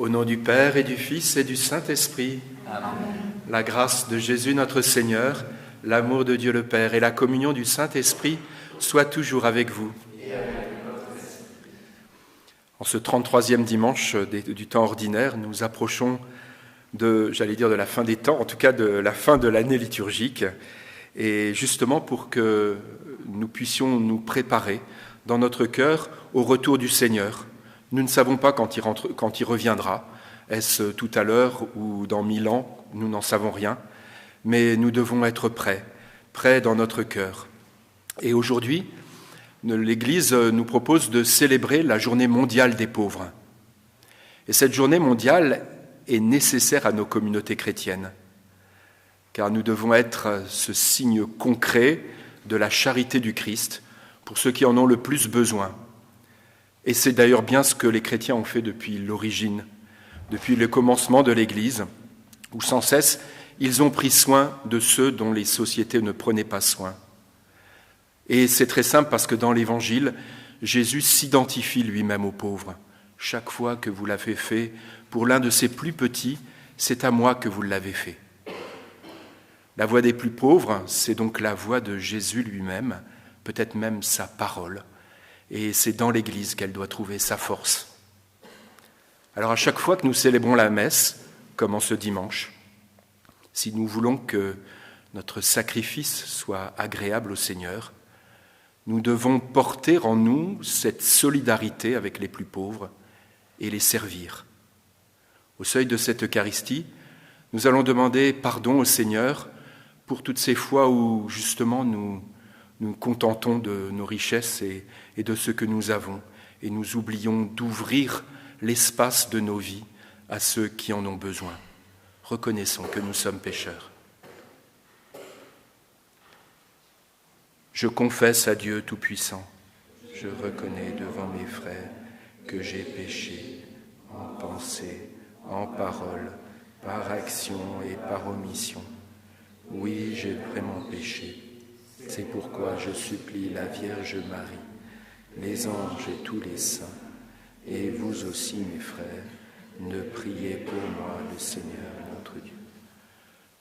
Au nom du Père et du Fils et du Saint-Esprit, Amen. La grâce de Jésus notre Seigneur, l'amour de Dieu le Père et la communion du Saint-Esprit soient toujours avec vous. En ce 33e dimanche du temps ordinaire, nous approchons de la fin des temps, en tout cas de la fin de l'année liturgique. Et justement pour que nous puissions nous préparer dans notre cœur au retour du Seigneur. Nous ne savons pas quand il reviendra. Est-ce tout à l'heure ou dans 1000 ans? Nous n'en savons rien. Mais nous devons être prêts dans notre cœur. Et aujourd'hui, l'Église nous propose de célébrer la journée mondiale des pauvres. Et cette journée mondiale est nécessaire à nos communautés chrétiennes, car nous devons être ce signe concret de la charité du Christ pour ceux qui en ont le plus besoin. Et c'est d'ailleurs bien ce que les chrétiens ont fait depuis l'origine, depuis le commencement de l'Église, où sans cesse ils ont pris soin de ceux dont les sociétés ne prenaient pas soin. Et c'est très simple parce que dans l'Évangile, Jésus s'identifie lui-même aux pauvres. Chaque fois que vous l'avez fait pour l'un de ses plus petits, c'est à moi que vous l'avez fait. La voix des plus pauvres, c'est donc la voix de Jésus lui-même, peut-être même sa parole. Et c'est dans l'Église qu'elle doit trouver sa force. Alors à chaque fois que nous célébrons la messe, comme en ce dimanche, si nous voulons que notre sacrifice soit agréable au Seigneur, nous devons porter en nous cette solidarité avec les plus pauvres et les servir. Au seuil de cette Eucharistie, nous allons demander pardon au Seigneur pour toutes ces fois où justement nous contentons de nos richesses et de ce que nous avons, et nous oublions d'ouvrir l'espace de nos vies à ceux qui en ont besoin. Reconnaissons que nous sommes pécheurs. Je confesse à Dieu Tout-Puissant, je reconnais devant mes frères que j'ai péché en pensée, en parole, par action et par omission. Oui, j'ai vraiment péché. C'est pourquoi je supplie la Vierge Marie, les anges et tous les saints, et vous aussi, mes frères, ne priez pour moi le Seigneur notre Dieu.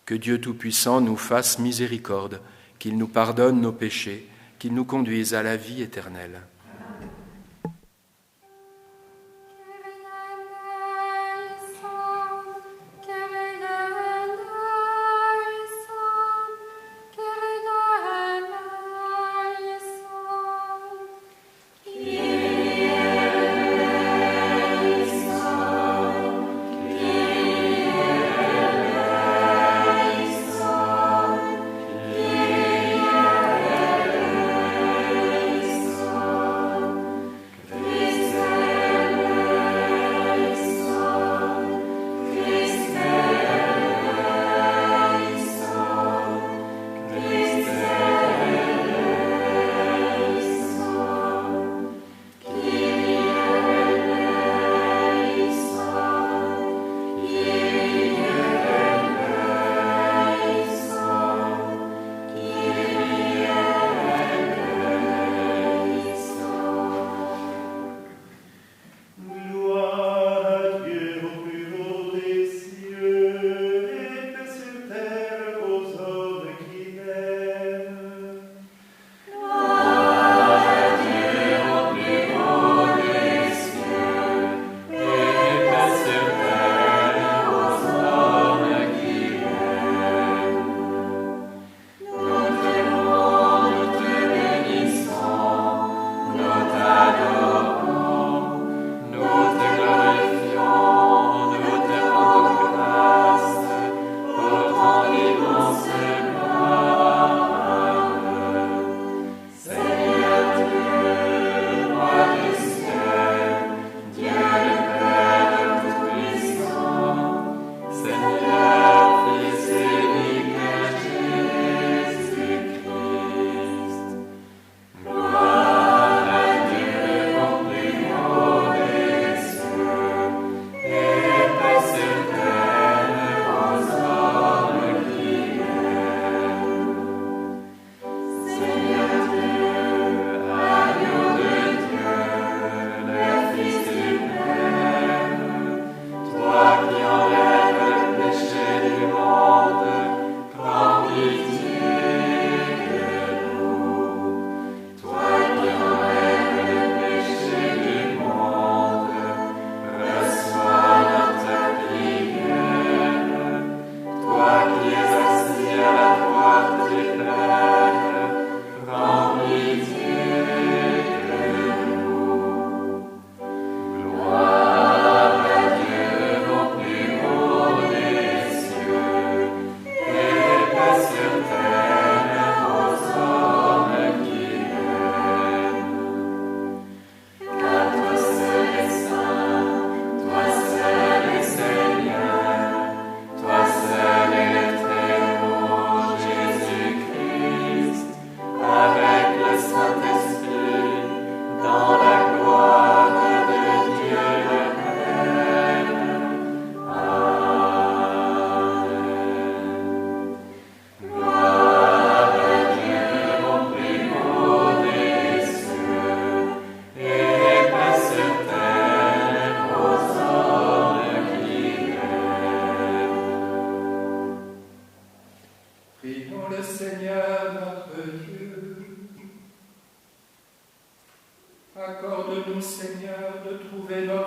Que Dieu Tout-Puissant nous fasse miséricorde, qu'il nous pardonne nos péchés, qu'il nous conduise à la vie éternelle.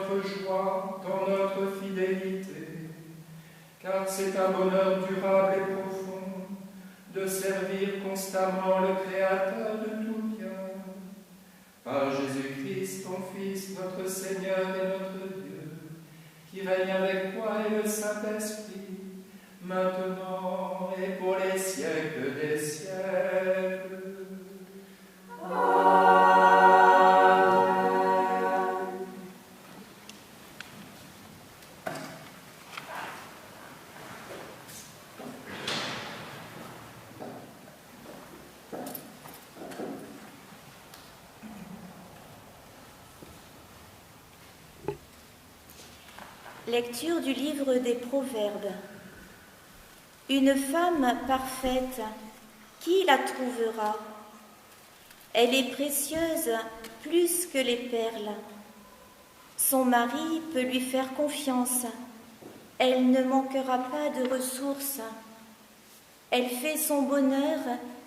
notre joie dans notre fidélité, car c'est un bonheur durable et profond de servir constamment le Créateur de tout bien. Par Jésus-Christ, ton Fils, notre Seigneur et notre Dieu, qui règne avec toi et le Saint-Esprit, maintenant et pour les siècles des siècles. Amen. Lecture du livre des Proverbes. Une femme parfaite, qui la trouvera? Elle est précieuse plus que les perles. Son mari peut lui faire confiance. Elle ne manquera pas de ressources. Elle fait son bonheur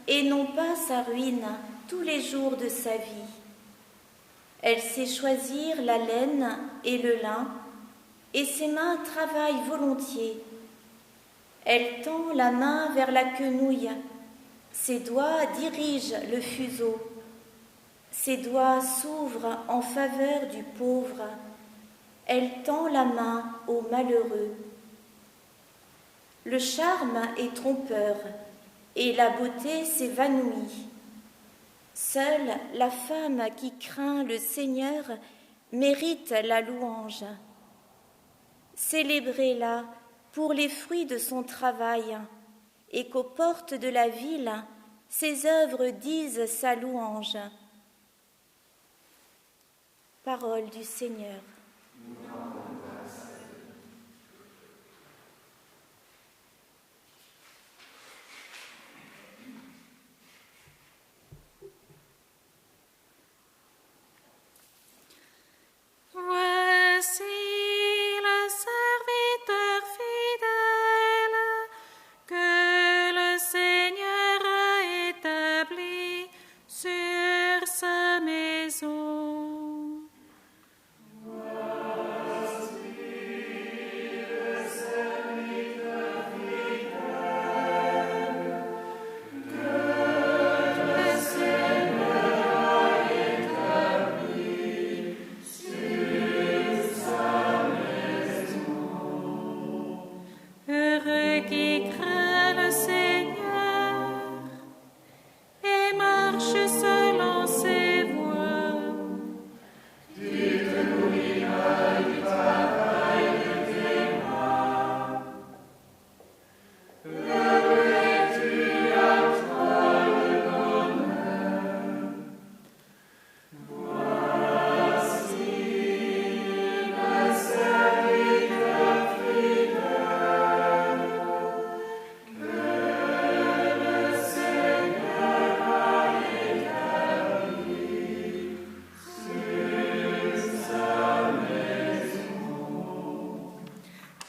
et non pas sa ruine tous les jours de sa vie. Elle sait choisir la laine et le lin, et ses mains travaillent volontiers. Elle tend la main vers la quenouille, ses doigts dirigent le fuseau, ses doigts s'ouvrent en faveur du pauvre, elle tend la main au malheureux. Le charme est trompeur, et la beauté s'évanouit. Seule la femme qui craint le Seigneur mérite la louange. Célébrez-la pour les fruits de son travail, et qu'aux portes de la ville, ses œuvres disent sa louange. Parole du Seigneur. Voici le serviteur fidèle que le Seigneur a établi sur sa maison.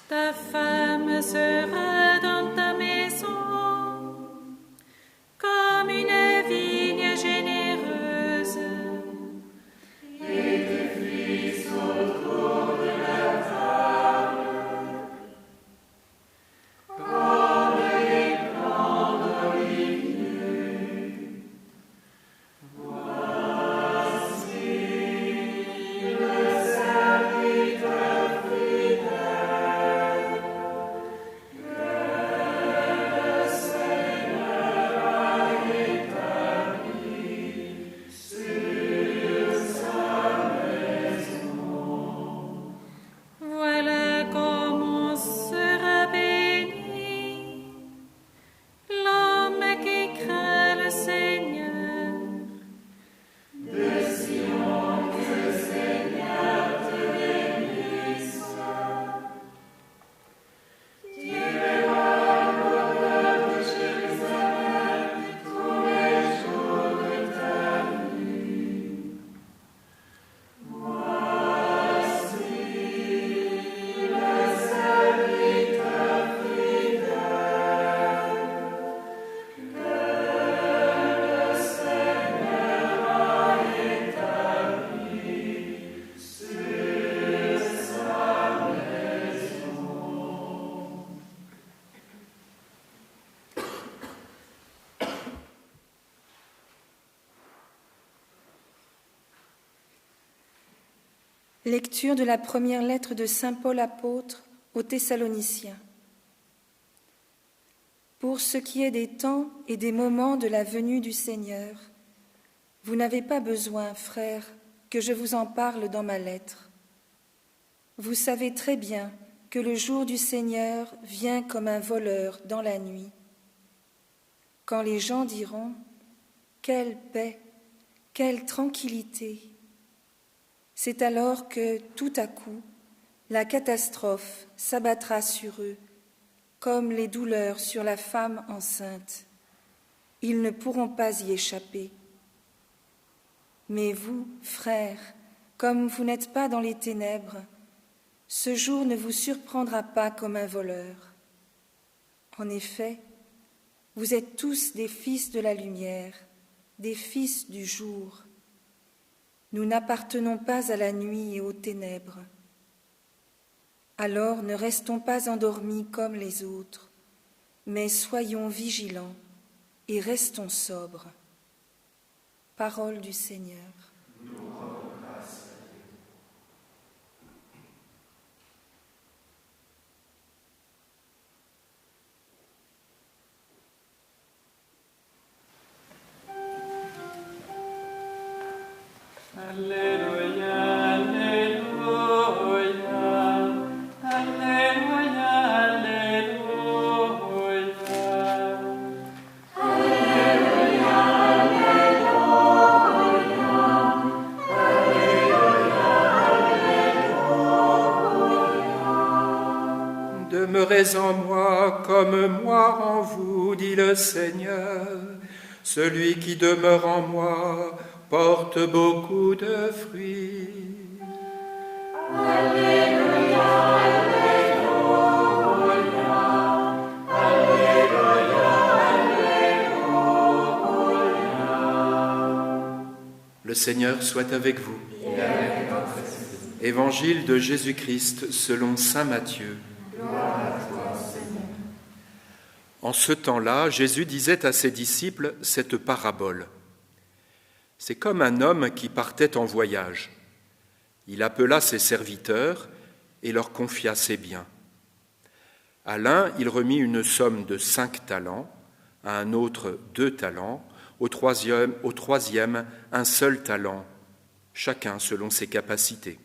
Ta femme sera dans ta maison comme une vigne généreuse. Et tes fils autour de la table comme les plants d'olivier. Voici le serviteur fidèle. Lecture de la première lettre de saint Paul apôtre aux Thessaloniciens. Pour ce qui est des temps et des moments de la venue du Seigneur, vous n'avez pas besoin, frères, que je vous en parle dans ma lettre. Vous savez très bien que le jour du Seigneur vient comme un voleur dans la nuit. Quand les gens diront « Quelle paix, quelle tranquillité !» c'est alors que, tout à coup, la catastrophe s'abattra sur eux, comme les douleurs sur la femme enceinte. Ils ne pourront pas y échapper. Mais vous, frères, comme vous n'êtes pas dans les ténèbres, ce jour ne vous surprendra pas comme un voleur. En effet, vous êtes tous des fils de la lumière, des fils du jour. Nous n'appartenons pas à la nuit et aux ténèbres. Alors ne restons pas endormis comme les autres, mais soyons vigilants et restons sobres. Parole du Seigneur. Alléluia, Alléluia, Alléluia, Alléluia. Demeurez en moi comme moi en vous, dit le Seigneur. Celui qui demeure en moi porte beaucoup de fruits. Alléluia, Alléluia, Alléluia, Alléluia. Le Seigneur soit avec vous. Et avec votre esprit. Évangile de Jésus-Christ selon saint Matthieu. Gloire à toi, Seigneur. En ce temps-là, Jésus disait à ses disciples cette parabole. C'est comme un homme qui partait en voyage. Il appela ses serviteurs et leur confia ses biens. À l'un, il remit une somme de 5 talents, à un autre 2 talents, au troisième un seul talent, chacun selon ses capacités.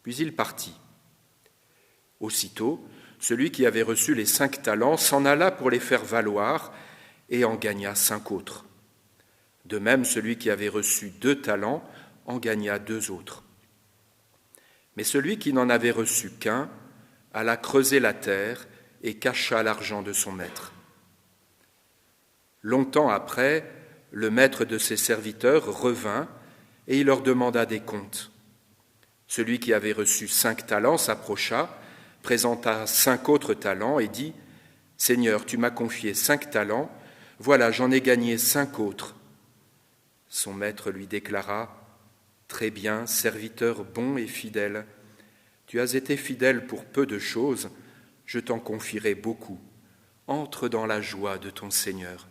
Puis il partit. Aussitôt, celui qui avait reçu les 5 talents s'en alla pour les faire valoir et en gagna 5 autres. De même, celui qui avait reçu 2 talents en gagna 2 autres. Mais celui qui n'en avait reçu qu'un alla creuser la terre et cacha l'argent de son maître. Longtemps après, le maître de ses serviteurs revint et il leur demanda des comptes. Celui qui avait reçu 5 talents s'approcha, présenta 5 autres talents et dit « Seigneur, tu m'as confié 5 talents, voilà, j'en ai gagné 5 autres. » Son maître lui déclara « Très bien, serviteur bon et fidèle, tu as été fidèle pour peu de choses, je t'en confierai beaucoup. Entre dans la joie de ton Seigneur. »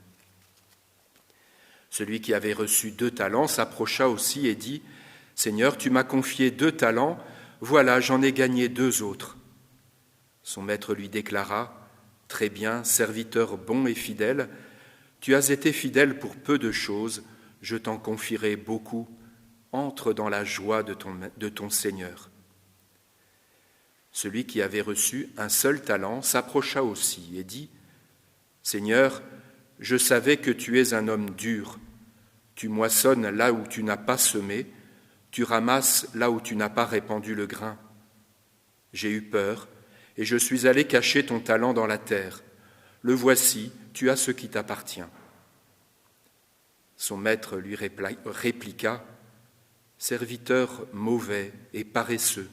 Celui qui avait reçu 2 talents s'approcha aussi et dit « Seigneur, tu m'as confié 2 talents, voilà, j'en ai gagné 2 autres. » Son maître lui déclara « Très bien, serviteur bon et fidèle, tu as été fidèle pour peu de choses, je t'en confierai beaucoup, entre dans la joie de ton Seigneur. » Celui qui avait reçu un seul talent s'approcha aussi et dit « Seigneur, je savais que tu es un homme dur, tu moissonnes là où tu n'as pas semé, tu ramasses là où tu n'as pas répandu le grain. J'ai eu peur et je suis allé cacher ton talent dans la terre. Le voici, tu as ce qui t'appartient. » Son maître lui répliqua « Serviteur mauvais et paresseux,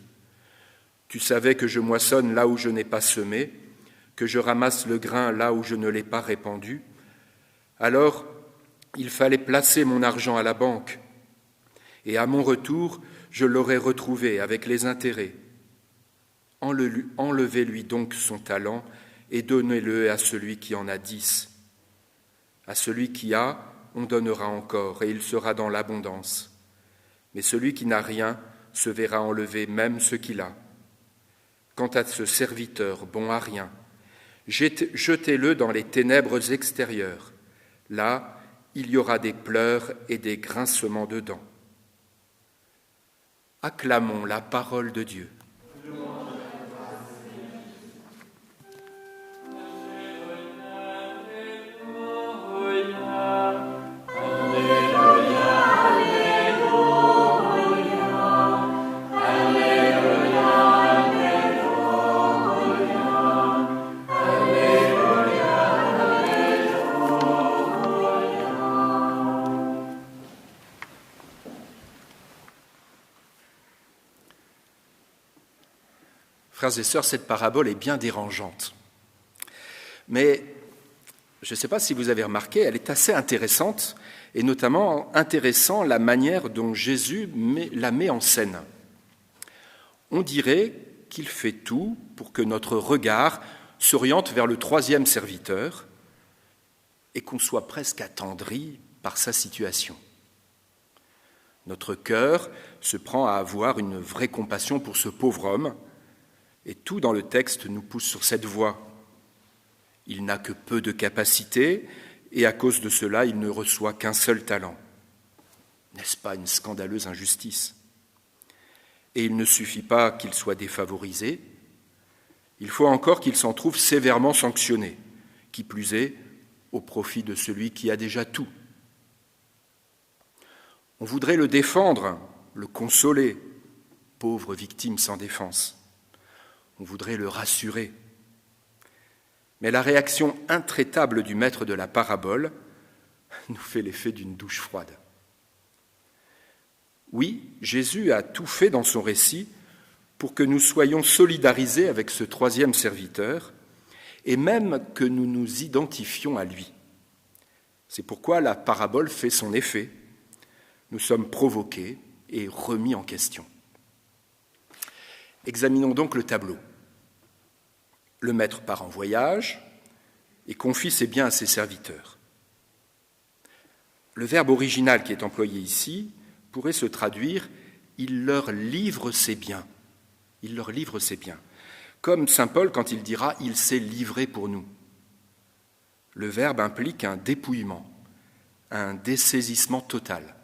tu savais que je moissonne là où je n'ai pas semé, que je ramasse le grain là où je ne l'ai pas répandu. Alors, il fallait placer mon argent à la banque, et à mon retour, je l'aurais retrouvé avec les intérêts. Enlevez-lui donc son talent et donnez-le à celui qui en a 10. À celui qui a, on donnera encore, et il sera dans l'abondance. Mais celui qui n'a rien, se verra enlever même ce qu'il a. Quant à ce serviteur bon à rien, jetez-le dans les ténèbres extérieures. Là, il y aura des pleurs et des grincements de dents. Acclamons la parole de Dieu. Frères et sœurs, cette parabole est bien dérangeante. Mais je ne sais pas si vous avez remarqué, elle est assez intéressante, et notamment intéressant la manière dont Jésus la met en scène. On dirait qu'il fait tout pour que notre regard s'oriente vers le troisième serviteur et qu'on soit presque attendri par sa situation. Notre cœur se prend à avoir une vraie compassion pour ce pauvre homme, et tout dans le texte nous pousse sur cette voie. Il n'a que peu de capacités, et à cause de cela, il ne reçoit qu'un seul talent. N'est-ce pas une scandaleuse injustice ? Et il ne suffit pas qu'il soit défavorisé, il faut encore qu'il s'en trouve sévèrement sanctionné, qui plus est, au profit de celui qui a déjà tout. On voudrait le défendre, le consoler, pauvre victime sans défense. On voudrait le rassurer. Mais la réaction intraitable du maître de la parabole nous fait l'effet d'une douche froide. Oui, Jésus a tout fait dans son récit pour que nous soyons solidarisés avec ce troisième serviteur et même que nous nous identifions à lui. C'est pourquoi la parabole fait son effet. Nous sommes provoqués et remis en question. Examinons donc le tableau. Le maître part en voyage et confie ses biens à ses serviteurs. Le verbe original qui est employé ici pourrait se traduire « il leur livre ses biens ». Il leur livre ses biens. Comme saint Paul quand il dira « il s'est livré pour nous ». Le verbe implique un dépouillement, un dessaisissement total.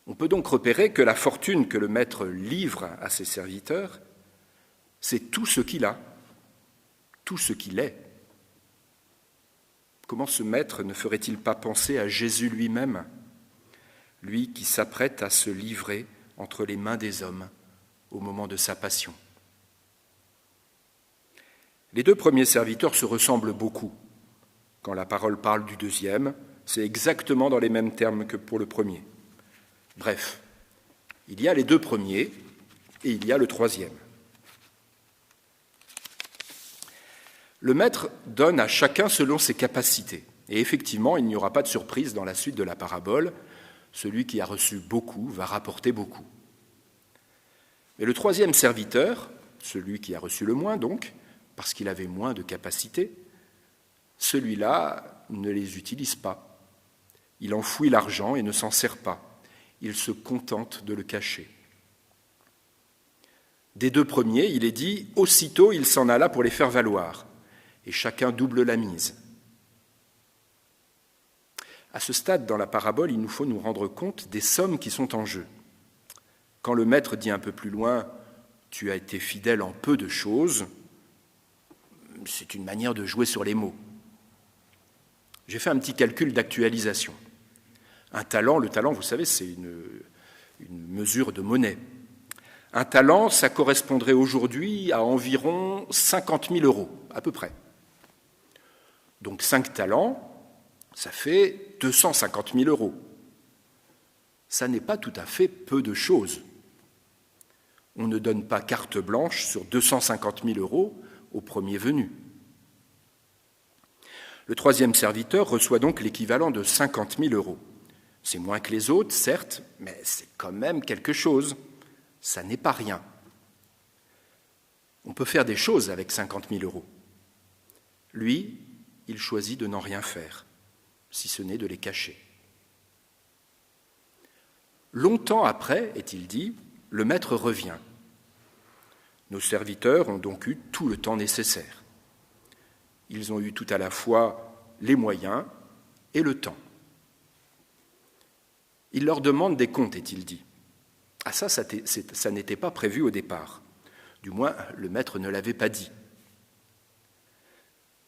On peut donc repérer que la fortune que le maître livre à ses serviteurs, c'est tout ce qu'il a, tout ce qu'il est. Comment ce maître ne ferait-il pas penser à Jésus lui-même, lui qui s'apprête à se livrer entre les mains des hommes au moment de sa passion ? Les deux premiers serviteurs se ressemblent beaucoup. Quand la parole parle du deuxième, c'est exactement dans les mêmes termes que pour le premier. Bref, il y a les deux premiers et il y a le troisième. Le maître donne à chacun selon ses capacités. Et effectivement, il n'y aura pas de surprise dans la suite de la parabole. Celui qui a reçu beaucoup va rapporter beaucoup. Mais le troisième serviteur, celui qui a reçu le moins donc, parce qu'il avait moins de capacités, celui-là ne les utilise pas. Il enfouit l'argent et ne s'en sert pas. Il se contente de le cacher. Des deux premiers, il est dit, aussitôt il s'en alla pour les faire valoir. Et chacun double la mise. À ce stade dans la parabole, il nous faut nous rendre compte des sommes qui sont en jeu. Quand le maître dit un peu plus loin « tu as été fidèle en peu de choses », c'est une manière de jouer sur les mots. J'ai fait un petit calcul d'actualisation. Un talent, le talent, vous savez, c'est une mesure de monnaie. Un talent, ça correspondrait aujourd'hui à environ 50 000 €, à peu près. Donc 5 talents, ça fait 250 000 €. Ça n'est pas tout à fait peu de choses. On ne donne pas carte blanche sur 250 000 € au premier venu. Le troisième serviteur reçoit donc l'équivalent de 50 000 €. C'est moins que les autres, certes, mais c'est quand même quelque chose. Ça n'est pas rien. On peut faire des choses avec 50 000 €. Lui, il choisit de n'en rien faire, si ce n'est de les cacher. Longtemps après, est-il dit, le maître revient. Nos serviteurs ont donc eu tout le temps nécessaire. Ils ont eu tout à la fois les moyens et le temps. Il leur demande des comptes, est-il dit. Ah ça n'était pas prévu au départ. Du moins, le maître ne l'avait pas dit.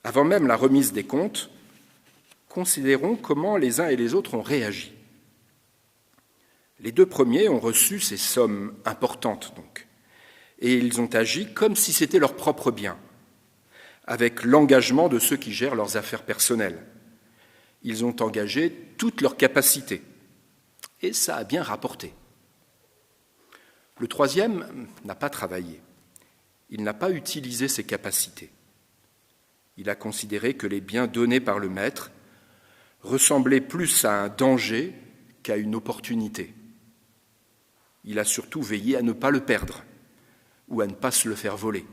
Avant même la remise des comptes, considérons comment les uns et les autres ont réagi. Les deux premiers ont reçu ces sommes importantes, donc, et ils ont agi comme si c'était leur propre bien, avec l'engagement de ceux qui gèrent leurs affaires personnelles. Ils ont engagé toute leur capacité, et ça a bien rapporté. Le troisième n'a pas travaillé. Il n'a pas utilisé ses capacités. Il a considéré que les biens donnés par le maître ressemblaient plus à un danger qu'à une opportunité. Il a surtout veillé à ne pas le perdre ou à ne pas se le faire voler.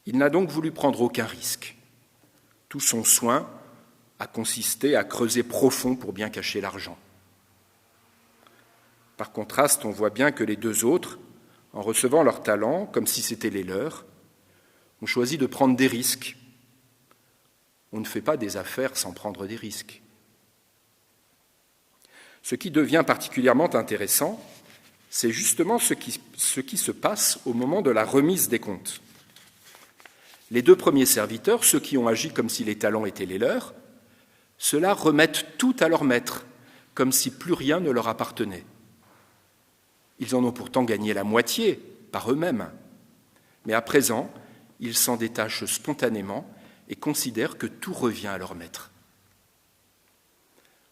Il n'a donc voulu prendre aucun risque. Tout son soin a consisté à creuser profond pour bien cacher l'argent. Par contraste, on voit bien que les deux autres, en recevant leurs talents, comme si c'était les leurs, ont choisi de prendre des risques. On ne fait pas des affaires sans prendre des risques. Ce qui devient particulièrement intéressant, c'est justement ce qui se passe au moment de la remise des comptes. Les deux premiers serviteurs, ceux qui ont agi comme si les talents étaient les leurs, ceux-là remettent tout à leur maître, comme si plus rien ne leur appartenait. Ils en ont pourtant gagné la moitié par eux-mêmes. Mais à présent, ils s'en détachent spontanément et considèrent que tout revient à leur maître.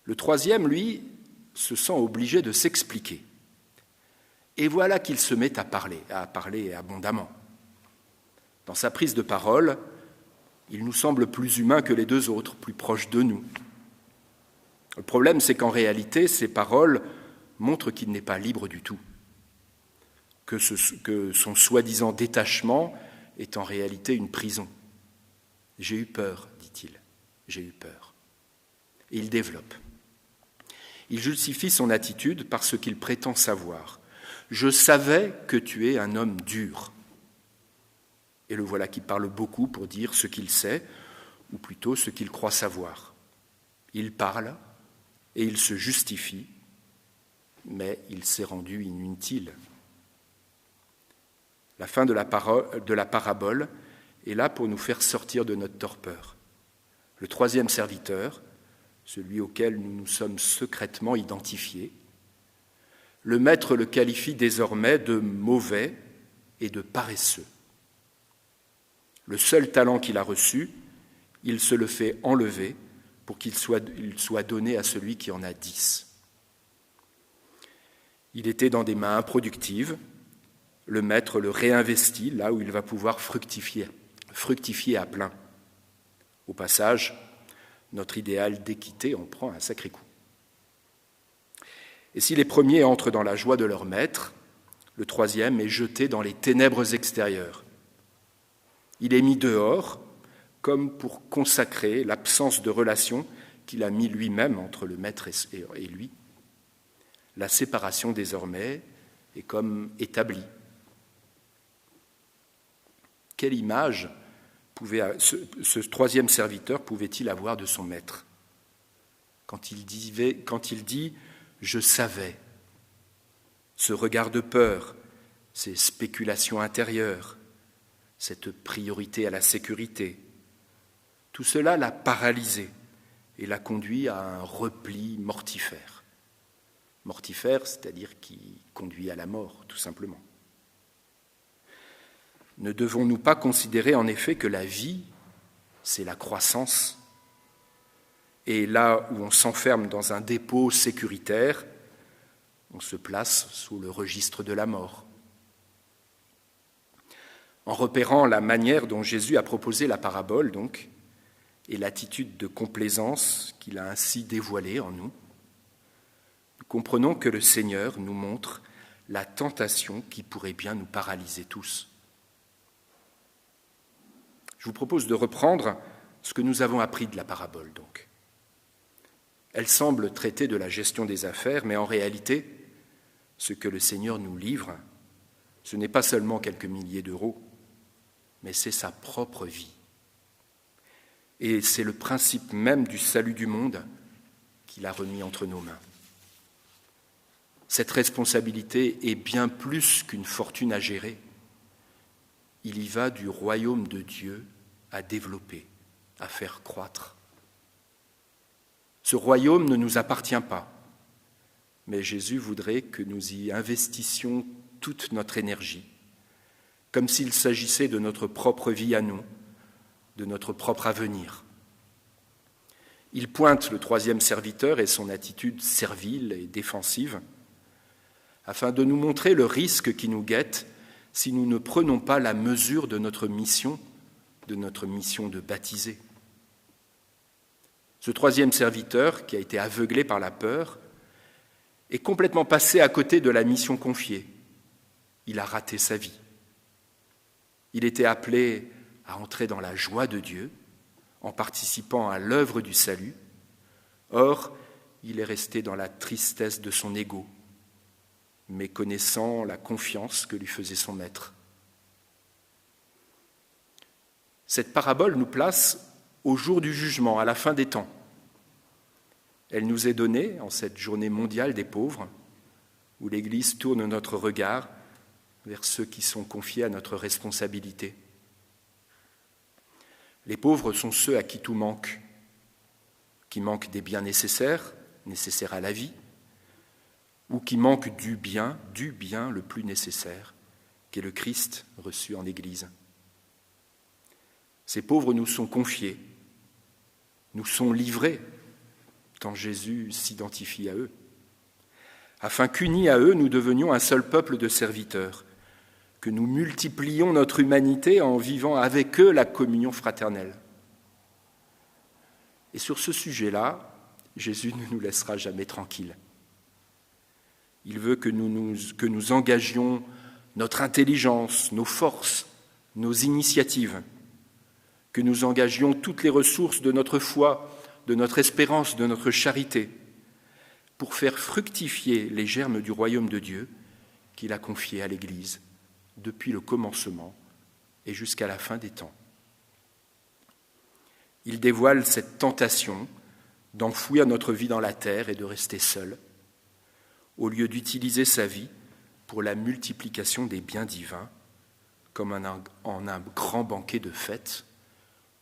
Le troisième, lui, se sent obligé de s'expliquer. Et voilà qu'il se met à parler abondamment. Dans sa prise de parole, il nous semble plus humain que les deux autres, plus proche de nous. Le problème, c'est qu'en réalité, ces paroles montrent qu'il n'est pas libre du tout, que son soi-disant détachement est en réalité une prison. « J'ai eu peur », dit-il, « j'ai eu peur ». Et il développe. Il justifie son attitude par ce qu'il prétend savoir. « Je savais que tu es un homme dur ». Et le voilà qui parle beaucoup pour dire ce qu'il sait, ou plutôt ce qu'il croit savoir. Il parle et il se justifie, mais il s'est rendu inutile. La fin de la parabole est là pour nous faire sortir de notre torpeur. Le troisième serviteur, celui auquel nous nous sommes secrètement identifiés, le maître le qualifie désormais de mauvais et de paresseux. Le seul talent qu'il a reçu, il se le fait enlever pour qu'il soit donné à celui qui en a 10. Il était dans des mains improductives. Le maître le réinvestit là où il va pouvoir fructifier à plein. Au passage, notre idéal d'équité en prend un sacré coup. Et si les premiers entrent dans la joie de leur maître, le troisième est jeté dans les ténèbres extérieures. Il est mis dehors, comme pour consacrer l'absence de relation qu'il a mis lui-même entre le maître et lui. La séparation désormais est comme établie. Quelle image ce troisième serviteur pouvait-il avoir de son maître quand il dit « je savais », ce regard de peur, ces spéculations intérieures, cette priorité à la sécurité, tout cela l'a paralysé et l'a conduit à un repli mortifère. Mortifère, c'est-à-dire qui conduit à la mort, tout simplement. Ne devons-nous pas considérer en effet que la vie, c'est la croissance, et là où on s'enferme dans un dépôt sécuritaire, on se place sous le registre de la mort. En repérant la manière dont Jésus a proposé la parabole, donc, et l'attitude de complaisance qu'il a ainsi dévoilée en nous, nous comprenons que le Seigneur nous montre la tentation qui pourrait bien nous paralyser tous. Je vous propose de reprendre ce que nous avons appris de la parabole, donc. Elle semble traiter de la gestion des affaires, mais en réalité, ce que le Seigneur nous livre, ce n'est pas seulement quelques milliers d'euros, mais c'est sa propre vie. Et c'est le principe même du salut du monde qu'il a remis entre nos mains. Cette responsabilité est bien plus qu'une fortune à gérer. Il y va du royaume de Dieu à développer, à faire croître. Ce royaume ne nous appartient pas, mais Jésus voudrait que nous y investissions toute notre énergie, comme s'il s'agissait de notre propre vie à nous, de notre propre avenir. Il pointe le troisième serviteur et son attitude servile et défensive, afin de nous montrer le risque qui nous guette si nous ne prenons pas la mesure de notre mission de baptiser. Ce troisième serviteur, qui a été aveuglé par la peur, est complètement passé à côté de la mission confiée. Il a raté sa vie. Il était appelé à entrer dans la joie de Dieu en participant à l'œuvre du salut. Or, il est resté dans la tristesse de son ego, méconnaissant la confiance que lui faisait son maître. Cette parabole nous place au jour du jugement, à la fin des temps. Elle nous est donnée en cette journée mondiale des pauvres, où l'Église tourne notre regard vers ceux qui sont confiés à notre responsabilité. Les pauvres sont ceux à qui tout manque, qui manquent des biens nécessaires à la vie, ou qui manquent du bien le plus nécessaire, qui est le Christ reçu en Église. Ces pauvres nous sont confiés, nous sont livrés, tant Jésus s'identifie à eux, afin qu'unis à eux, nous devenions un seul peuple de serviteurs, que nous multiplions notre humanité en vivant avec eux la communion fraternelle. Et sur ce sujet-là, Jésus ne nous laissera jamais tranquilles. Il veut que nous engagions notre intelligence, nos forces, nos initiatives, que nous engagions toutes les ressources de notre foi, de notre espérance, de notre charité, pour faire fructifier les germes du royaume de Dieu qu'il a confié à l'Église depuis le commencement et jusqu'à la fin des temps. Il dévoile cette tentation d'enfouir notre vie dans la terre et de rester seul, au lieu d'utiliser sa vie pour la multiplication des biens divins, comme en un grand banquet de fête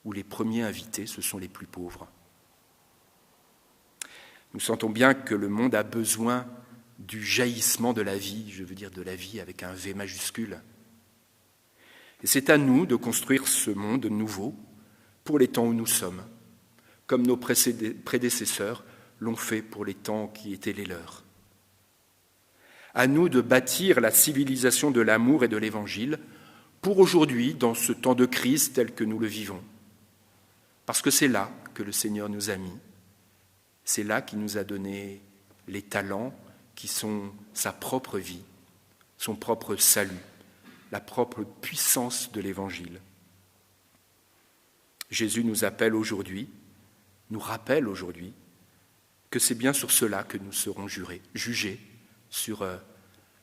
où les premiers invités, ce sont les plus pauvres. Nous sentons bien que le monde a besoin du jaillissement de la vie, je veux dire de la vie avec un V majuscule. Et c'est à nous de construire ce monde nouveau pour les temps où nous sommes, comme nos prédécesseurs l'ont fait pour les temps qui étaient les leurs. À nous de bâtir la civilisation de l'amour et de l'Évangile pour aujourd'hui, dans ce temps de crise tel que nous le vivons. Parce que c'est là que le Seigneur nous a mis, c'est là qu'il nous a donné les talents qui sont sa propre vie, son propre salut, la propre puissance de l'Évangile. Jésus nous appelle aujourd'hui, nous rappelle aujourd'hui que c'est bien sur cela que nous serons jugés, sur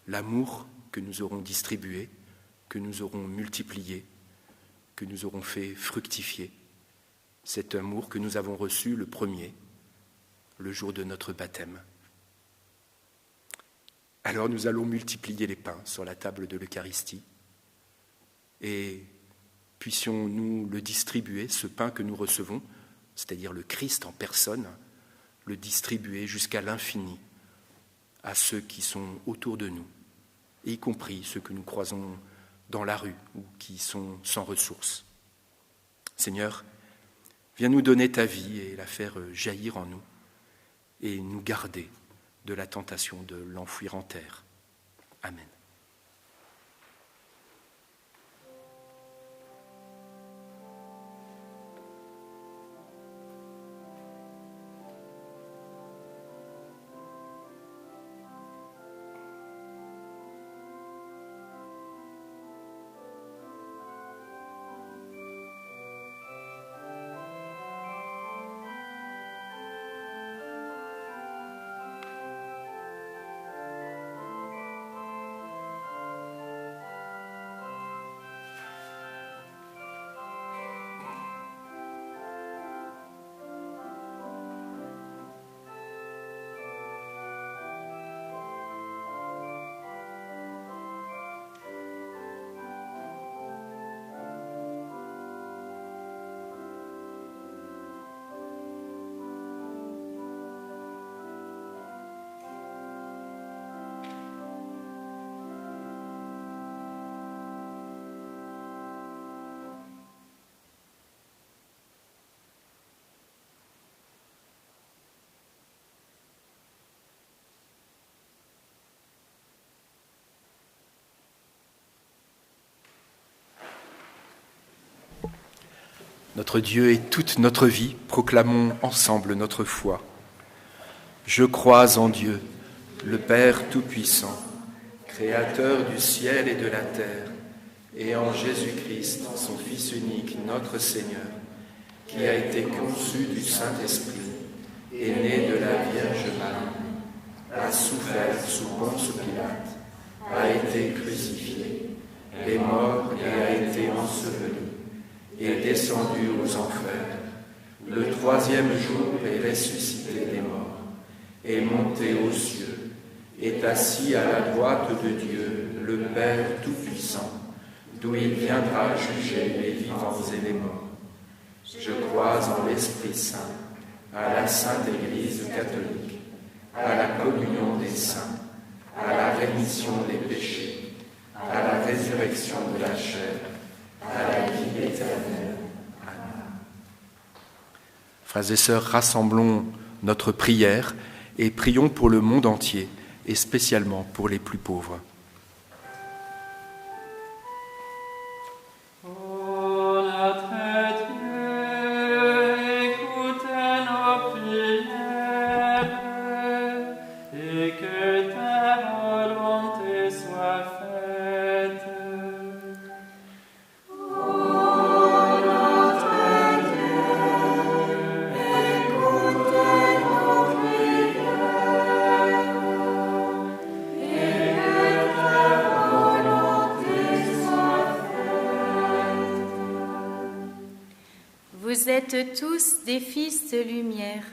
l'amour que nous aurons distribué, que nous aurons multiplié, que nous aurons fait fructifier. Cet amour que nous avons reçu le premier, le jour de notre baptême. Alors nous allons multiplier les pains sur la table de l'Eucharistie et puissions-nous le distribuer, ce pain que nous recevons, c'est-à-dire le Christ en personne, le distribuer jusqu'à l'infini à ceux qui sont autour de nous, y compris ceux que nous croisons dans la rue ou qui sont sans ressources. Seigneur, viens nous donner ta vie et la faire jaillir en nous et nous garder de la tentation de l'enfouir en terre. Amen. Notre Dieu et toute notre vie, proclamons ensemble notre foi. Je crois en Dieu, le Père Tout-Puissant, Créateur du ciel et de la terre, et en Jésus-Christ, son Fils unique, notre Seigneur, qui a été conçu du Saint-Esprit, est né de la Vierge Marie, a souffert sous Ponce Pilate, a été crucifié, est mort et a été enseveli, est descendu aux enfers, le troisième jour est ressuscité des morts, est monté aux cieux, est assis à la droite de Dieu, le Père Tout-Puissant, d'où il viendra juger les vivants et les morts. Je crois en l'Esprit Saint, à la Sainte Église catholique, à la communion des saints, à la rémission des péchés, à la résurrection de la chair, à la vie éternelle. Amen. Frères et sœurs, rassemblons notre prière et prions pour le monde entier, et spécialement pour les plus pauvres. Vous êtes tous des fils de lumière,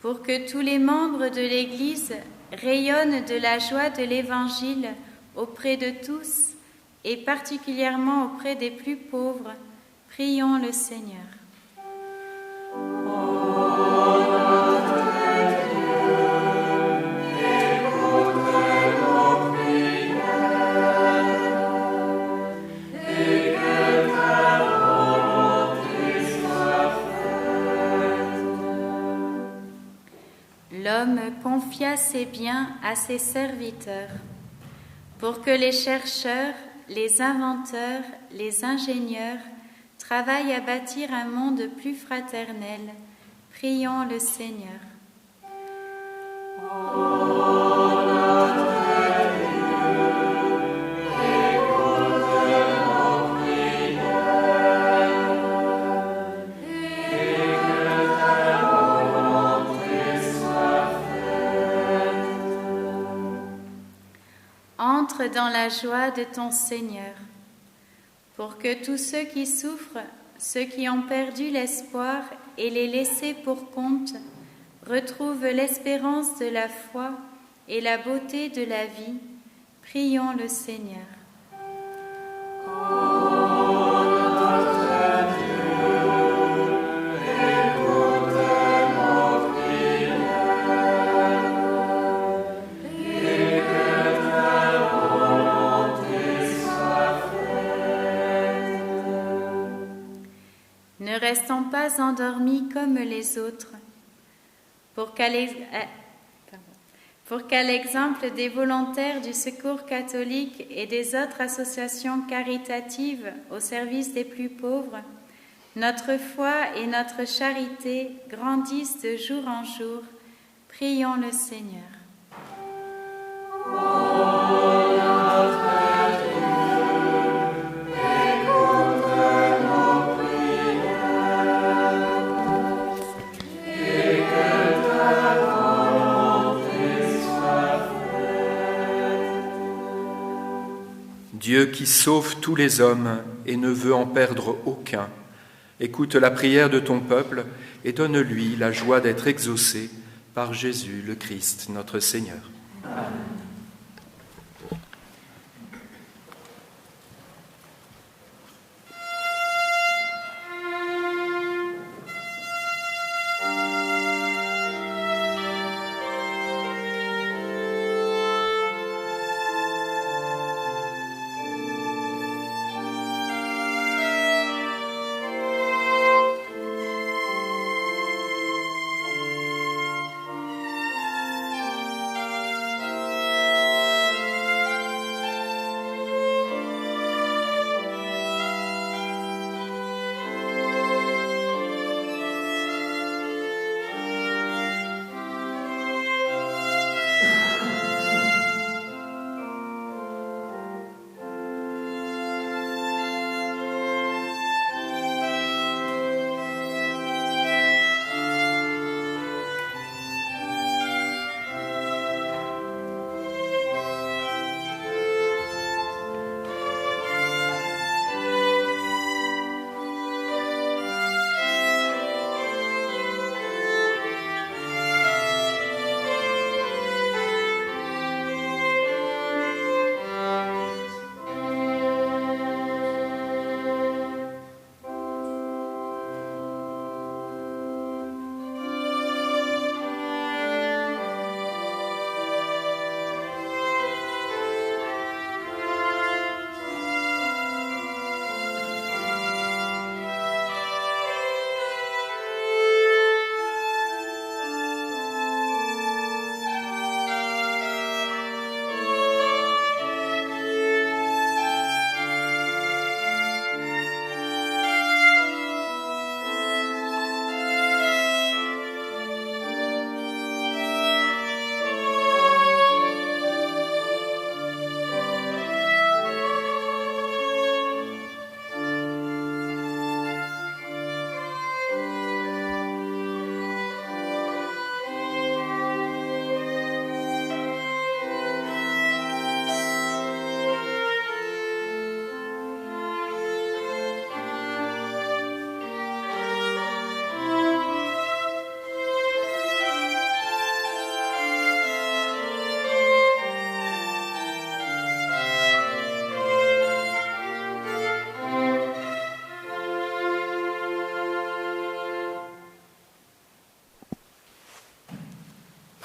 pour que tous les membres de l'Église rayonnent de la joie de l'Évangile auprès de tous et particulièrement auprès des plus pauvres. Prions le Seigneur. L'homme confia ses biens à ses serviteurs, pour que les chercheurs, les inventeurs, les ingénieurs travaillent à bâtir un monde plus fraternel. Prions le Seigneur. Entre dans la joie de ton Seigneur, pour que tous ceux qui souffrent, ceux qui ont perdu l'espoir et les laissés pour compte, retrouvent l'espérance de la foi et la beauté de la vie. Prions le Seigneur. Ne restons pas endormis comme les autres, pour qu'à l'exemple des volontaires du Secours catholique et des autres associations caritatives au service des plus pauvres, notre foi et notre charité grandissent de jour en jour. Prions le Seigneur. Dieu qui sauve tous les hommes et ne veut en perdre aucun, écoute la prière de ton peuple et donne-lui la joie d'être exaucé par Jésus le Christ, notre Seigneur. Amen.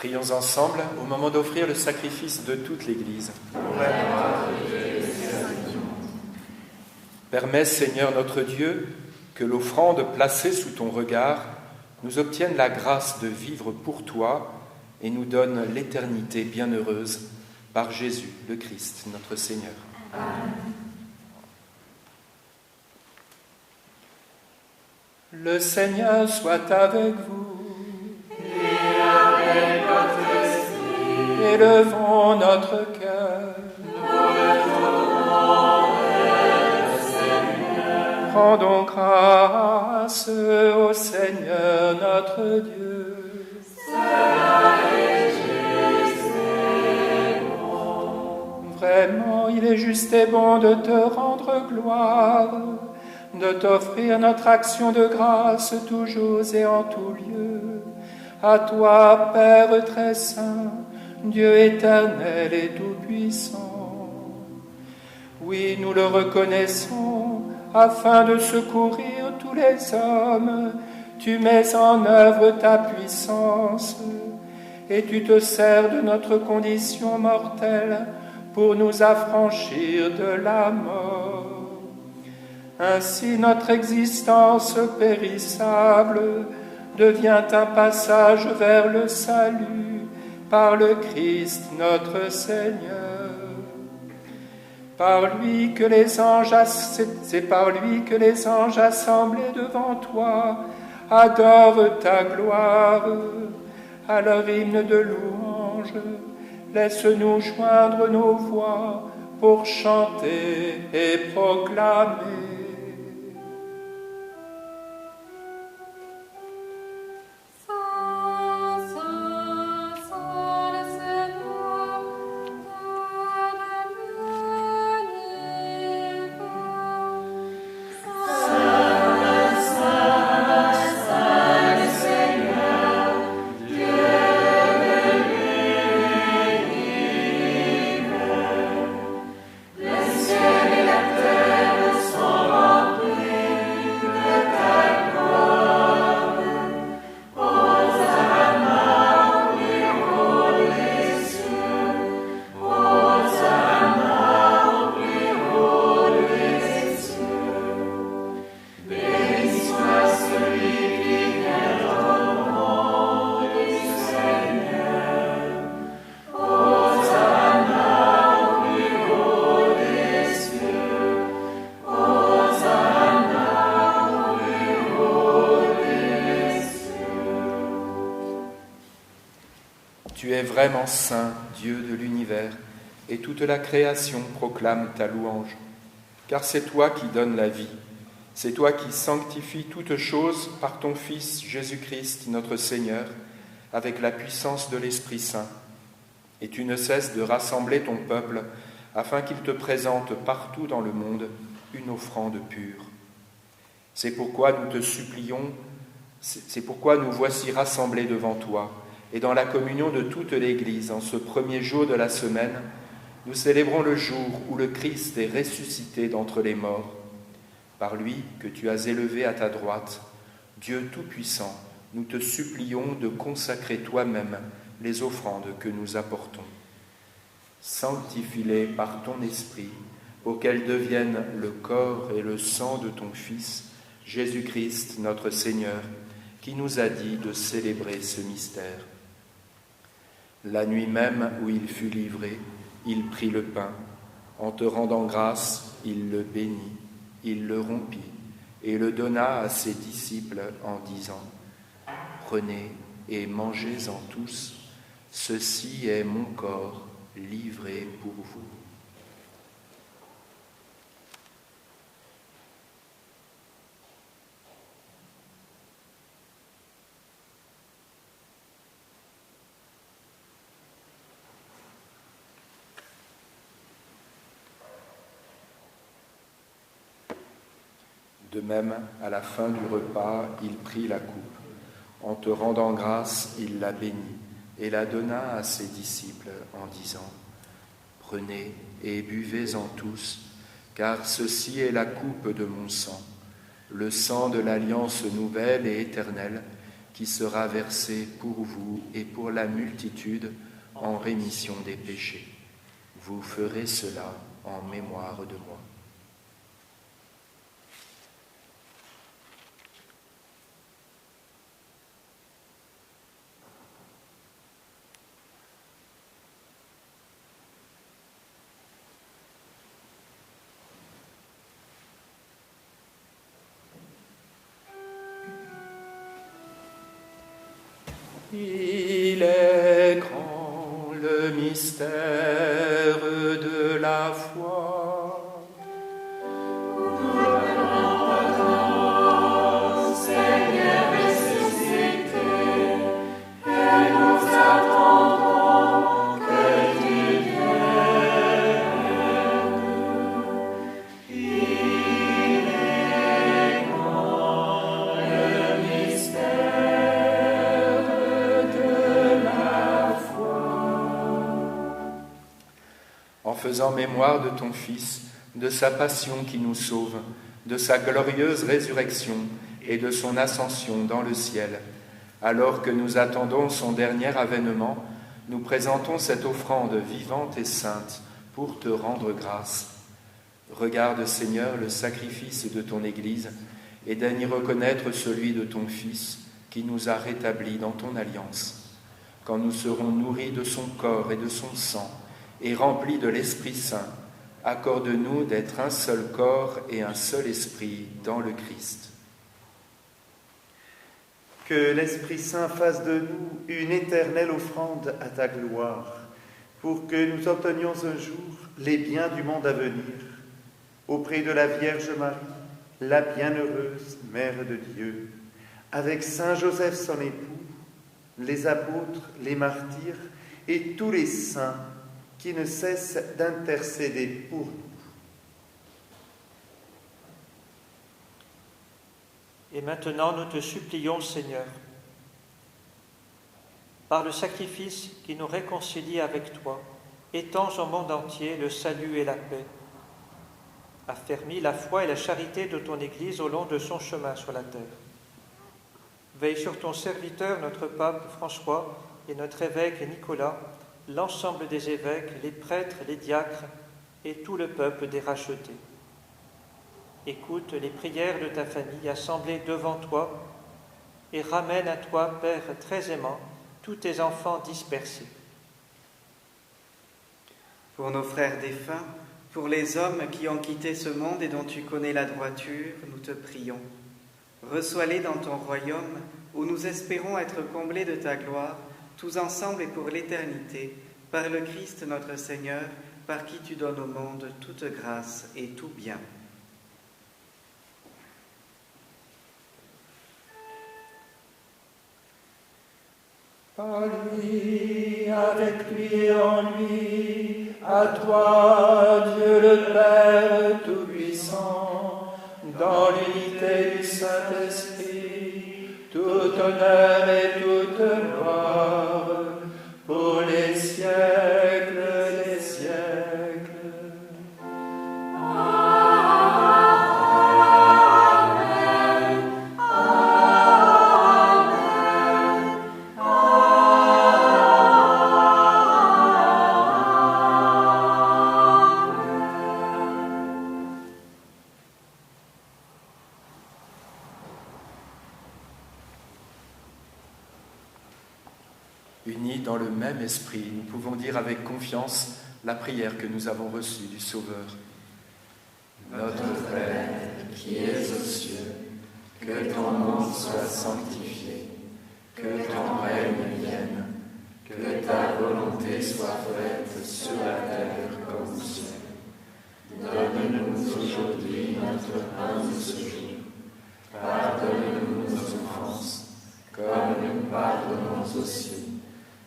Prions ensemble au moment d'offrir le sacrifice de toute l'Église. Permets, Seigneur notre Dieu, que l'offrande placée sous ton regard nous obtienne la grâce de vivre pour toi et nous donne l'éternité bienheureuse par Jésus le Christ, notre Seigneur. Amen. Le Seigneur soit avec vous. Et avec votre esprit. Élevons notre cœur. Nous le tournons vers le Seigneur. Rendons grâce au Seigneur notre Dieu. Cela est juste et bon. Vraiment, il est juste et bon de te rendre gloire, de t'offrir notre action de grâce toujours et en tout lieu. À toi, Père très saint, Dieu éternel et tout-puissant. Oui, nous le reconnaissons, afin de secourir tous les hommes, tu mets en œuvre ta puissance, et tu te sers de notre condition mortelle pour nous affranchir de la mort. Ainsi notre existence périssable devient un passage vers le salut par le Christ notre Seigneur. C'est par lui que les anges assemblés devant toi adorent ta gloire. À leur hymne de louange, laisse-nous joindre nos voix pour chanter et proclamer. Tu es vraiment saint, Dieu de l'univers, et toute la création proclame ta louange. Car c'est toi qui donnes la vie, c'est toi qui sanctifies toutes choses par ton Fils Jésus-Christ, notre Seigneur, avec la puissance de l'Esprit Saint. Et tu ne cesses de rassembler ton peuple afin qu'il te présente partout dans le monde une offrande pure. C'est pourquoi nous te supplions, c'est pourquoi nous voici rassemblés devant toi, et dans la communion de toute l'Église, en ce premier jour de la semaine, nous célébrons le jour où le Christ est ressuscité d'entre les morts. Par lui que tu as élevé à ta droite, Dieu Tout-Puissant, nous te supplions de consacrer toi-même les offrandes que nous apportons. Sanctifie-les par ton Esprit, pour qu'elles deviennent le corps et le sang de ton Fils, Jésus-Christ notre Seigneur, qui nous a dit de célébrer ce mystère. La nuit même où il fut livré, il prit le pain. En te rendant grâce, il le bénit, il le rompit et le donna à ses disciples en disant : « Prenez et mangez-en tous, ceci est mon corps livré pour vous. » De même, à la fin du repas, il prit la coupe. En te rendant grâce, il la bénit et la donna à ses disciples en disant : « Prenez et buvez-en tous, car ceci est la coupe de mon sang, le sang de l'alliance nouvelle et éternelle, qui sera versé pour vous et pour la multitude en rémission des péchés. Vous ferez cela en mémoire de moi. Il est grand le mystère de la foi. Seigneur ressuscité, et nous attendons que tu viennes. Il est grand le mystère. En faisant mémoire de ton Fils, de sa passion qui nous sauve, de sa glorieuse résurrection et de son ascension dans le ciel, alors que nous attendons son dernier avènement, nous présentons cette offrande vivante et sainte pour te rendre grâce. Regarde, Seigneur, le sacrifice de ton Église et daigne reconnaître celui de ton Fils qui nous a rétablis dans ton alliance. Quand nous serons nourris de son corps et de son sang, et remplis de l'Esprit Saint, accorde-nous d'être un seul corps et un seul esprit dans le Christ. Que l'Esprit Saint fasse de nous une éternelle offrande à ta gloire, pour que nous obtenions un jour les biens du monde à venir, auprès de la Vierge Marie, la bienheureuse Mère de Dieu, avec Saint Joseph son époux, les apôtres, les martyrs et tous les saints qui ne cessent d'intercéder pour nous. Et maintenant, nous te supplions, Seigneur, par le sacrifice qui nous réconcilie avec toi, étends au monde entier le salut et la paix. Affermis la foi et la charité de ton Église au long de son chemin sur la terre. Veille sur ton serviteur, notre pape François, et notre évêque Nicolas, l'ensemble des évêques, les prêtres, les diacres et tout le peuple des rachetés. Écoute les prières de ta famille assemblée devant toi et ramène à toi, Père très aimant, tous tes enfants dispersés. Pour nos frères défunts, pour les hommes qui ont quitté ce monde et dont tu connais la droiture, nous te prions. Reçois-les dans ton royaume où nous espérons être comblés de ta gloire, tous ensemble et pour l'éternité, par le Christ notre Seigneur, par qui tu donnes au monde toute grâce et tout bien. Par lui, avec lui et en lui, à toi, Dieu le Père Tout-Puissant, dans l'unité du Saint-Esprit, tout honneur et toute gloire, pour les siècles des siècles. Unis dans le même esprit, nous pouvons dire avec confiance la prière que nous avons reçue du Sauveur. Notre Père, qui es aux cieux, que ton nom soit sanctifié, que ton règne vienne, que ta volonté soit faite sur la terre comme au ciel. Donne-nous aujourd'hui notre pain de ce jour. Pardonne-nous nos offenses, comme nous pardonnons aussi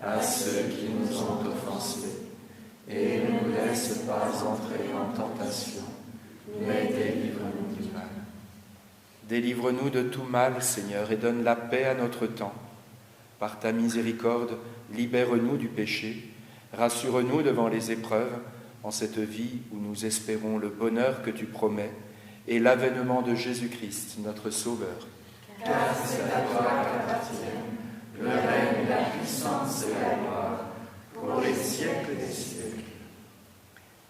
à ceux qui nous ont offensés. Et ne nous laisse pas entrer en tentation, mais délivre-nous du mal. Délivre-nous de tout mal, Seigneur, et donne la paix à notre temps. Par ta miséricorde, libère-nous du péché, rassure-nous devant les épreuves, en cette vie où nous espérons le bonheur que tu promets et l'avènement de Jésus-Christ, notre Sauveur. car c'est à toi qu'appartiennent le règne, la puissance et la gloire, pour les siècles des siècles.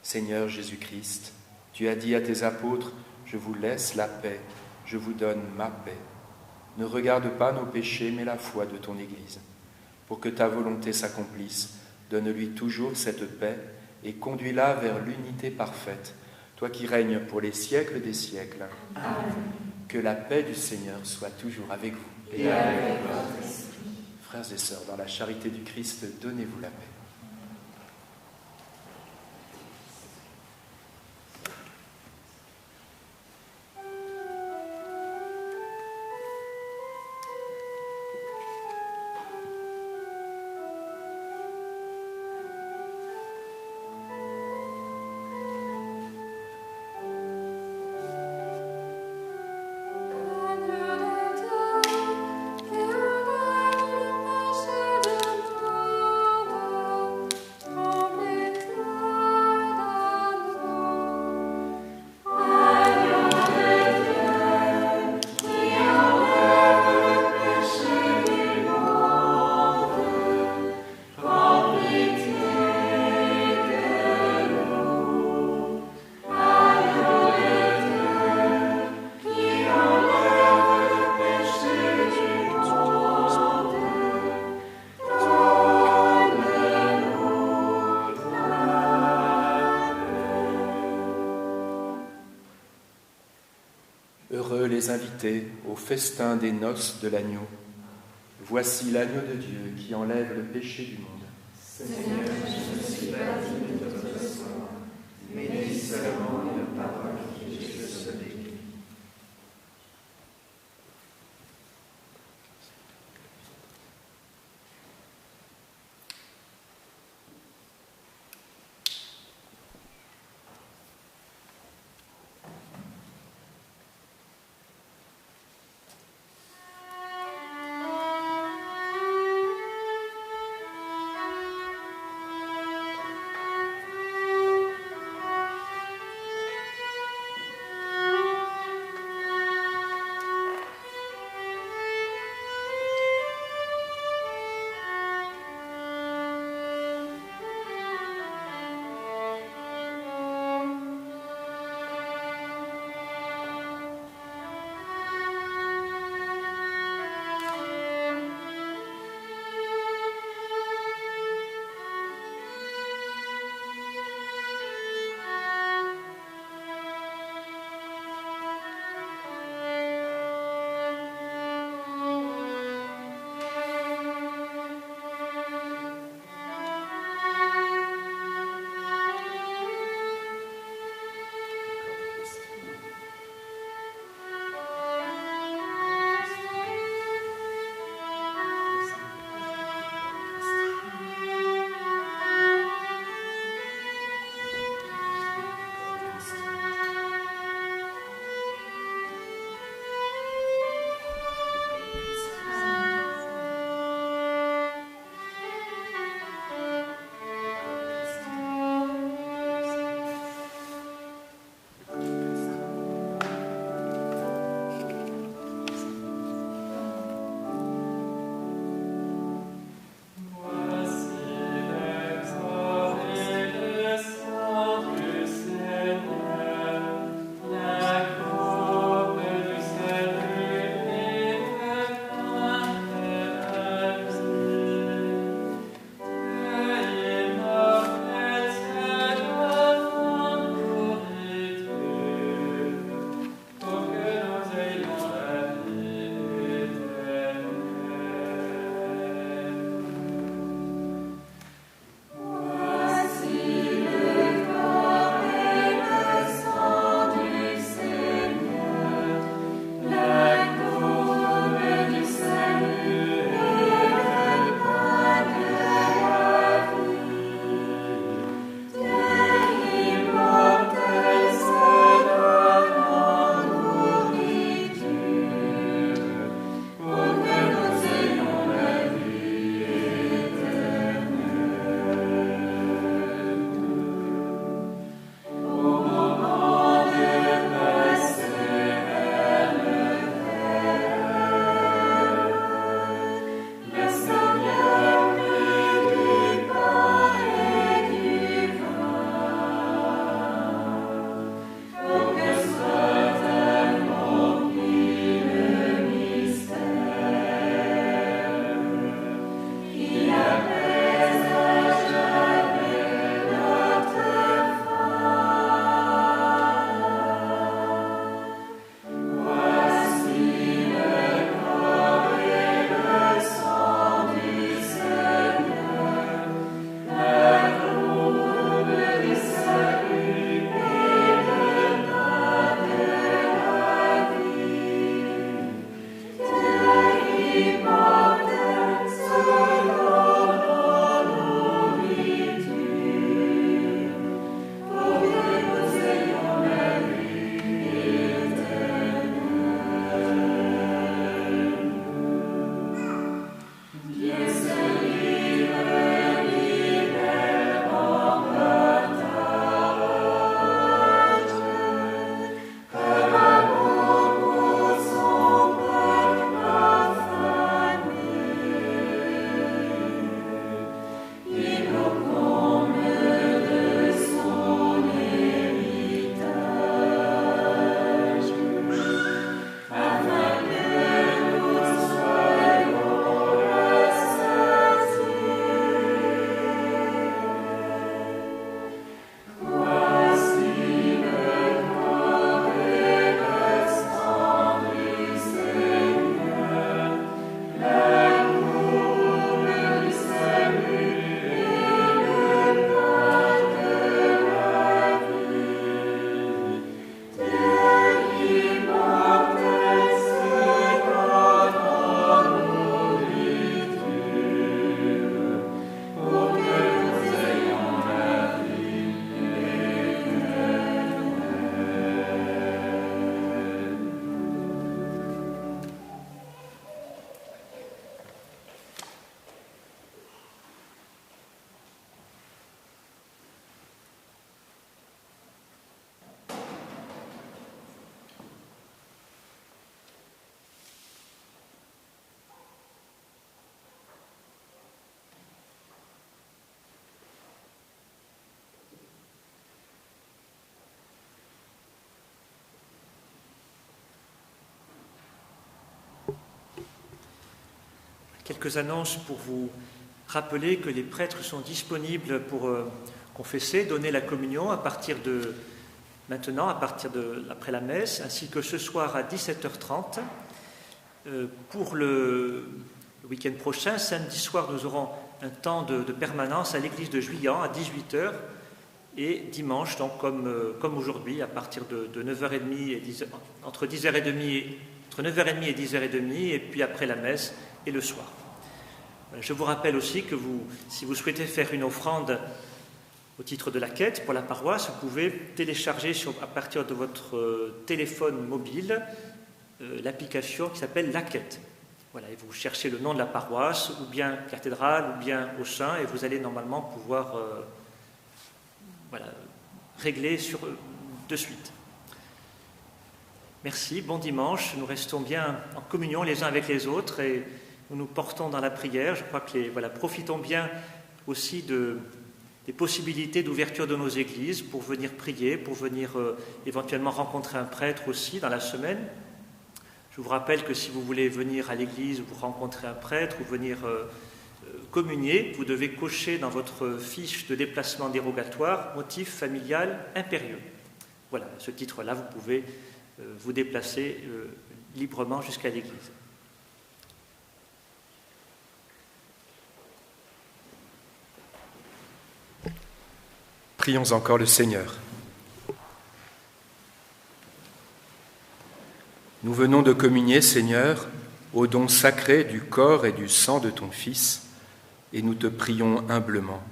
Seigneur Jésus-Christ, tu as dit à tes apôtres, « Je vous laisse la paix, je vous donne ma paix. » Ne regarde pas nos péchés, mais la foi de ton Église. Pour que ta volonté s'accomplisse, donne-lui toujours cette paix et conduis-la vers l'unité parfaite, toi qui règnes pour les siècles des siècles. Amen. Que la paix du Seigneur soit toujours avec vous. Et avec votre esprit. Frères et sœurs, dans la charité du Christ, donnez-vous la paix. Heureux les invités au festin des noces de l'agneau. Voici l'agneau de Dieu qui enlève le péché du monde. Seigneur, je ne suis pas digne de te recevoir, mais dis seulement une parole et je serai guéri. quelques annonces pour vous rappeler que les prêtres sont disponibles pour confesser, donner la communion à partir de maintenant, après la messe, ainsi que ce soir à 17h30. Pour le week-end prochain, samedi soir, nous aurons un temps de permanence à l'église de Juillan à 18h et dimanche, donc comme aujourd'hui, à partir de 9h30 et 10h, entre 9h30 et 10h30, et puis après la messe et le soir. Je vous rappelle aussi que si vous souhaitez faire une offrande au titre de la quête pour la paroisse, vous pouvez télécharger à partir de votre téléphone mobile l'application qui s'appelle La Quête. Voilà, et vous cherchez le nom de la paroisse, ou bien cathédrale, ou bien au sein, et vous allez normalement pouvoir régler de suite. Merci, bon dimanche. Nous restons bien en communion les uns avec les autres et nous nous portons dans la prière. Je crois que profitons bien aussi des possibilités d'ouverture de nos églises pour venir prier, pour venir éventuellement rencontrer un prêtre aussi dans la semaine. Je vous rappelle que si vous voulez venir à l'église ou rencontrer un prêtre ou venir communier, vous devez cocher dans votre fiche de déplacement dérogatoire motif familial impérieux. Voilà, à ce titre-là, vous pouvez vous déplacer librement jusqu'à l'église. Prions encore le Seigneur. Nous venons de communier, Seigneur, au don sacré du corps et du sang de ton Fils, et nous te prions humblement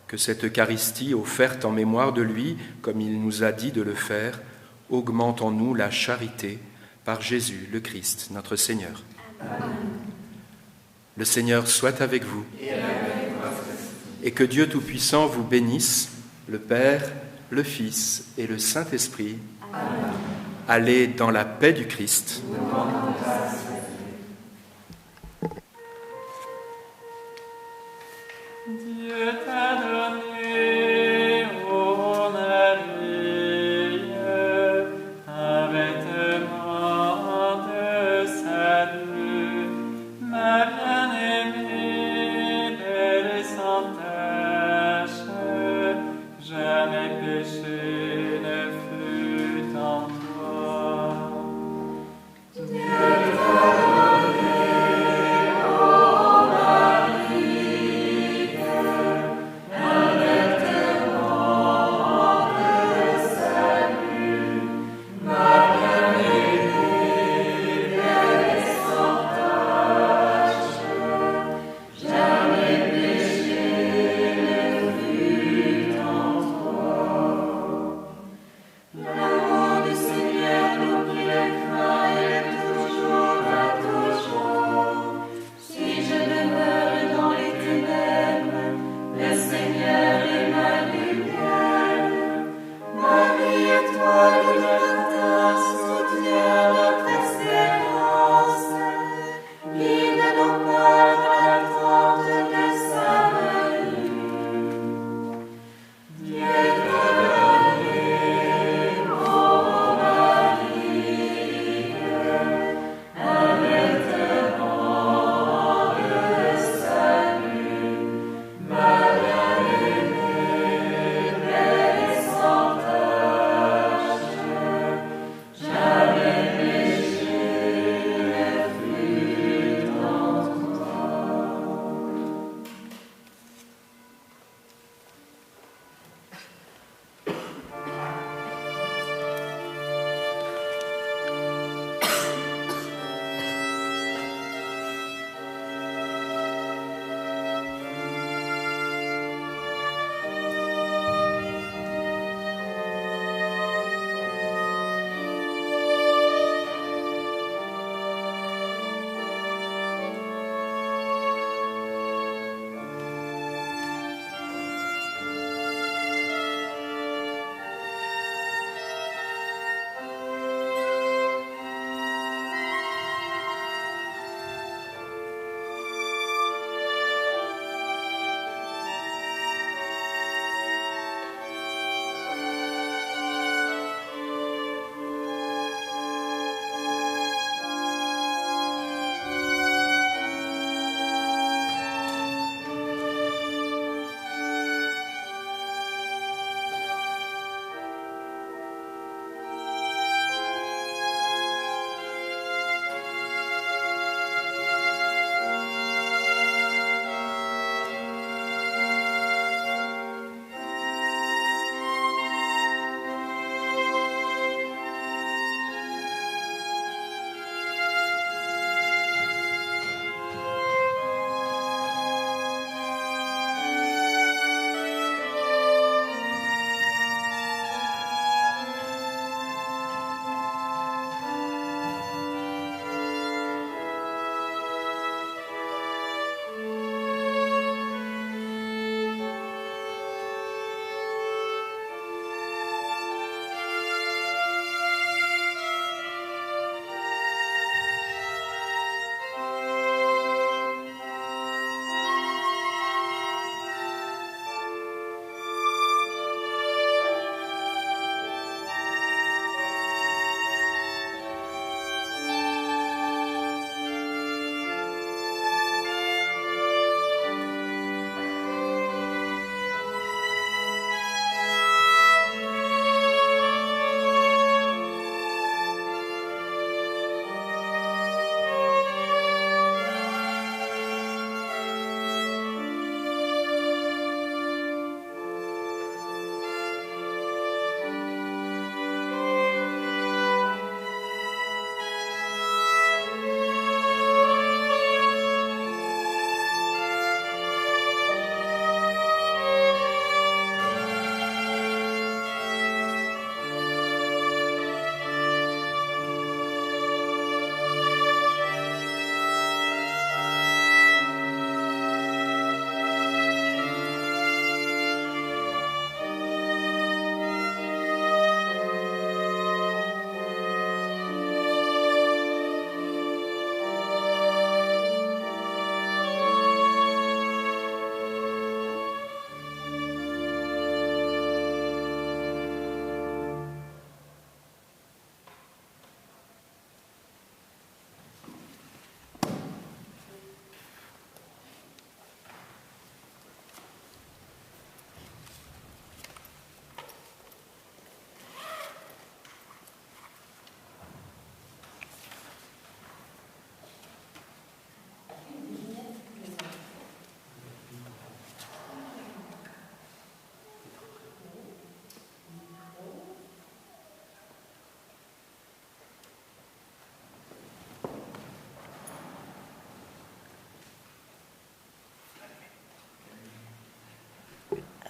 que cette Eucharistie offerte en mémoire de lui, comme il nous a dit de le faire, augmente en nous la charité par Jésus le Christ, notre Seigneur. Amen. Le Seigneur soit avec vous, et que Dieu Tout-Puissant vous bénisse, le Père, le Fils et le Saint-Esprit. Amen. Allez dans la paix du Christ. Dieu t'a donné, ô Marie, un vêtement de salut, ma bien-aimée, belle et sans tache, jamais péché ne fut en toi. Dieu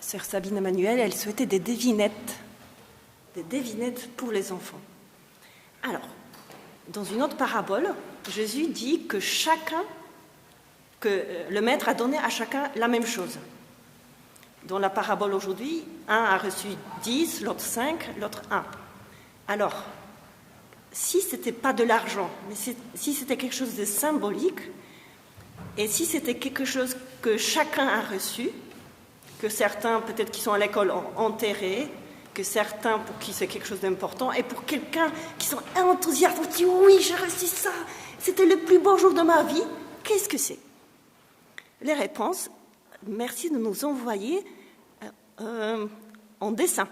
sœur Sabine Emmanuel, elle souhaitait des devinettes pour les enfants. Alors, dans une autre parabole, Jésus dit que le maître a donné à chacun la même chose. Dans la parabole aujourd'hui, un a reçu 10, l'autre 5, l'autre 1. Alors, si ce n'était pas de l'argent, mais si c'était quelque chose de symbolique, et si c'était quelque chose que chacun a reçu, que certains, peut-être qui sont à l'école, ont enterré, que certains, pour qui c'est quelque chose d'important, et pour quelqu'un qui sont enthousiastes, qui disent « Oui, j'ai reçu ça, c'était le plus beau jour de ma vie », qu'est-ce que c'est? Les réponses, merci de nous envoyer en dessin.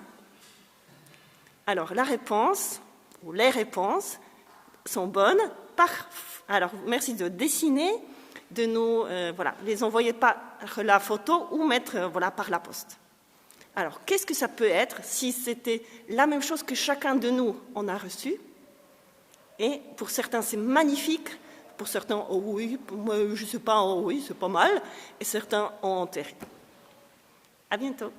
Alors, la réponse, ou les réponses, sont bonnes. Alors, merci de dessiner, de nous les envoyer par la photo ou mettre par la poste. Alors, qu'est-ce que ça peut être si c'était la même chose que chacun de nous en a reçu? Et pour certains, c'est magnifique. Pour certains, oh oui, moi, je ne sais pas, oh oui, c'est pas mal. Et certains ont enterré. À bientôt.